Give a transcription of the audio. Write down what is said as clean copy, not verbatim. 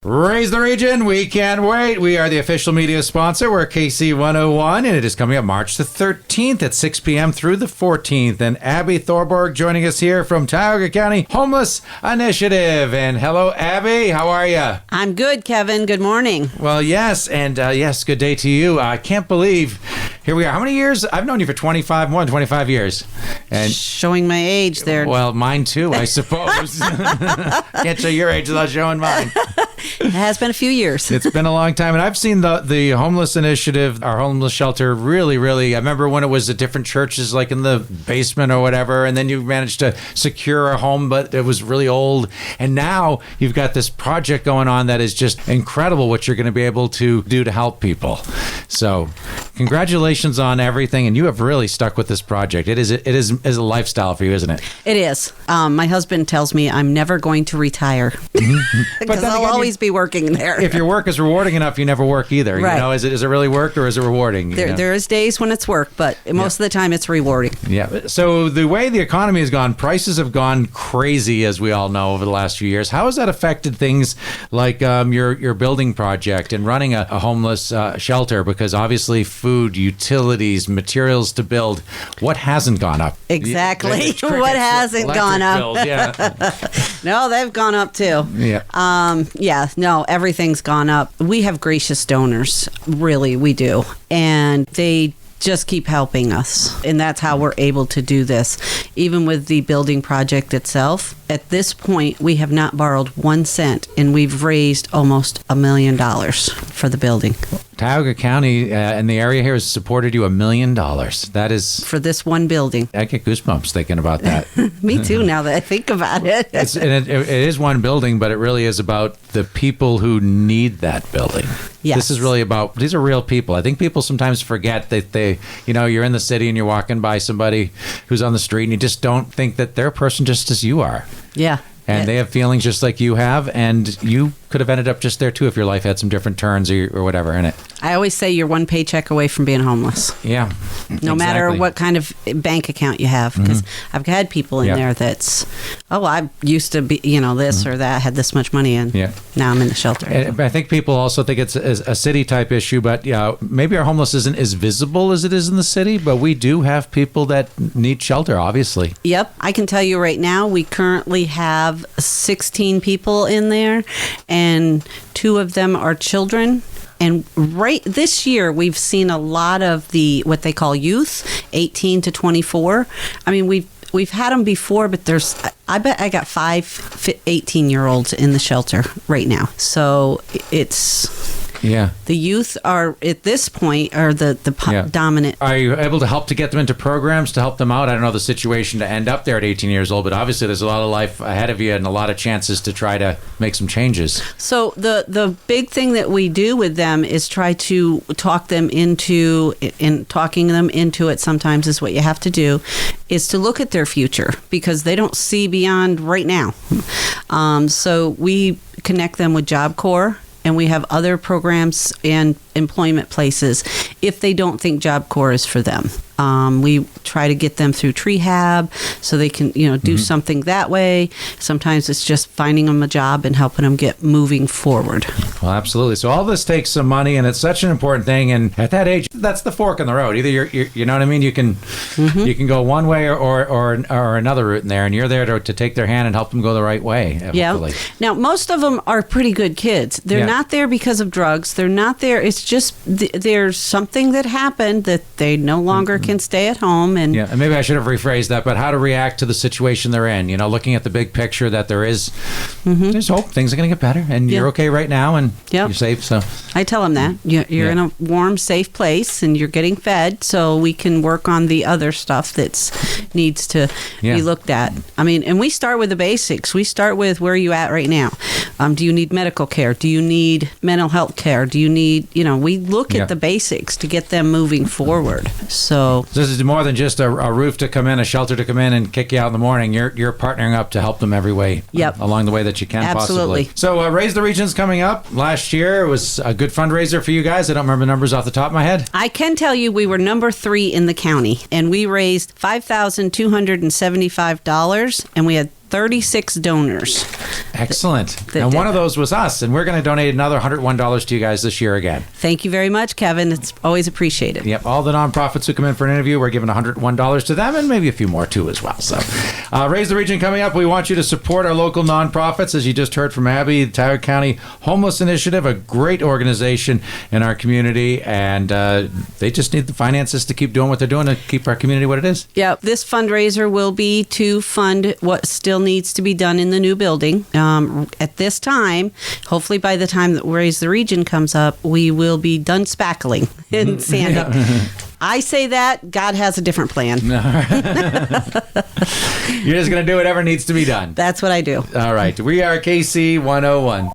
Raise the region. We can't wait. We are the official media sponsor. We're KC 101, and it is coming up March the 13th at 6 p.m. through the 14th. And Abby Thorborg joining us here from Tioga County Homeless Initiative. And hello, Abby. How are you? I'm good, Kevin. Good morning. Well, yes. And yes, good day to you. I can't believe here we are. How many years? I've known you for more than 25 years. And showing my age there. Well, mine too, I suppose. Can't show your age without showing mine. It has been a few years. It's been a long time. And I've seen the homeless initiative, our homeless shelter, really, I remember when it was at different churches, like in the basement or whatever, and then you managed to secure a home, but it was really old. And now you've got this project going on that is just incredible what you're going to be able to do to help people. So congratulations on everything. And you have really stuck with this project. It is a lifestyle for you, isn't it? It is. My husband tells me I'm never going to retire because I'll always be working there. If your work is rewarding enough, you never work either. Right. You know, is it really work or is it rewarding? There is days when it's work, but most of the time it's rewarding. Yeah. So the way the economy has gone, prices have gone crazy, as we all know, over the last few years. How has that affected things like your building project and running a homeless shelter? Because obviously food, utilities, materials to build, what hasn't gone up? Exactly. What hasn't gone up? Bills, yeah. No, they've gone up too. Yeah. No, everything's gone up. We have gracious donors. Really, we do. And they just keep helping us. And that's how we're able to do this. Even with the building project itself, at this point, we have not borrowed 1 cent, and we've raised almost $1 million for the building. Tioga County and the area here has supported you $1 million. That is... For this one building. I get goosebumps thinking about that. Me too, now that I think about it. It is one building, but it really is about the people who need that building. Yes. This is really about, these are real people. I think people sometimes forget that you're in the city and you're walking by somebody who's on the street and you just don't think that they're a person just as you are. Yeah. And they have feelings just like you have, and you could have ended up just there too if your life had some different turns or whatever in it. I always say you're one paycheck away from being homeless. Yeah. No matter what kind of bank account you have, because I've had people in there that's, I used to be, this or that, had this much money in. Yeah. Now I'm in the shelter. I think people also think it's a city type issue, but maybe our homeless isn't as visible as it is in the city, but we do have people that need shelter, obviously. Yep. I can tell you right now, we currently have 16 people in there, and 2 of them are children. And right this year, we've seen a lot of the what they call youth, 18 to 24. I mean, we've had them before, but I bet I got 5 18-year-olds in the shelter right now. So it's... Yeah. The youth are, at this point, are the dominant. Are you able to help to get them into programs to help them out? I don't know the situation to end up there at 18 years old, but obviously there's a lot of life ahead of you and a lot of chances to try to make some changes. So the big thing that we do with them is try to talk them into, and talking them into it sometimes is what you have to do, is to look at their future because they don't see beyond right now. So we connect them with Job Corps. And we have other programs and employment places if they don't think Job Corps is for them. We try to get them through Trehab so they can, do something that way. Sometimes it's just finding them a job and helping them get moving forward. Well, absolutely. So all this takes some money, and it's such an important thing. And at that age, that's the fork in the road. Either you're you know what I mean? You can go one way or another route in there, and you're there to take their hand and help them go the right way. Hopefully. Yeah. Now, most of them are pretty good kids. They're not there because of drugs. They're not there. It's just there's something that happened that they no longer can stay at home. And maybe I should have rephrased that, but how to react to the situation they're in. Looking at the big picture that there's hope. Things are going to get better, and you're okay right now, and you're safe. So I tell them that you're in a warm, safe place, and you're getting fed, so we can work on the other stuff that needs to be looked at. I mean, and we start with the basics. We start with where are you at right now. Do you need medical care? Do you need mental health care? Do you need, we look at the basics to get them moving forward. So this is more than just a roof to come in, a shelter to come in and kick you out in the morning. You're partnering up to help them every way along the way that you can. Absolutely. Possibly. So Raise the Region's coming up. Last year it was a good fundraiser for you guys. I don't remember the numbers off the top of my head. I can tell you we were number 3 in the county, and we raised $5,275, and we had 36 donors. Excellent. And one of those was us, and we're going to donate another $101 to you guys this year again. Thank you very much, Kevin. It's always appreciated. Yep, all the nonprofits who come in for an interview, we're giving $101 to them, and maybe a few more too as well. So, Raise the Region coming up. We want you to support our local nonprofits, as you just heard from Abby, the Tioga County Homeless Initiative, a great organization in our community, and they just need the finances to keep doing what they're doing to keep our community what it is. Yeah, this fundraiser will be to fund what still needs to be done in the new building. At this time, hopefully by the time that Raise the Region comes up, we will be done spackling and sanding. Yeah. I say that, God has a different plan. You're just going to do whatever needs to be done. That's what I do. All right. We are KC 101.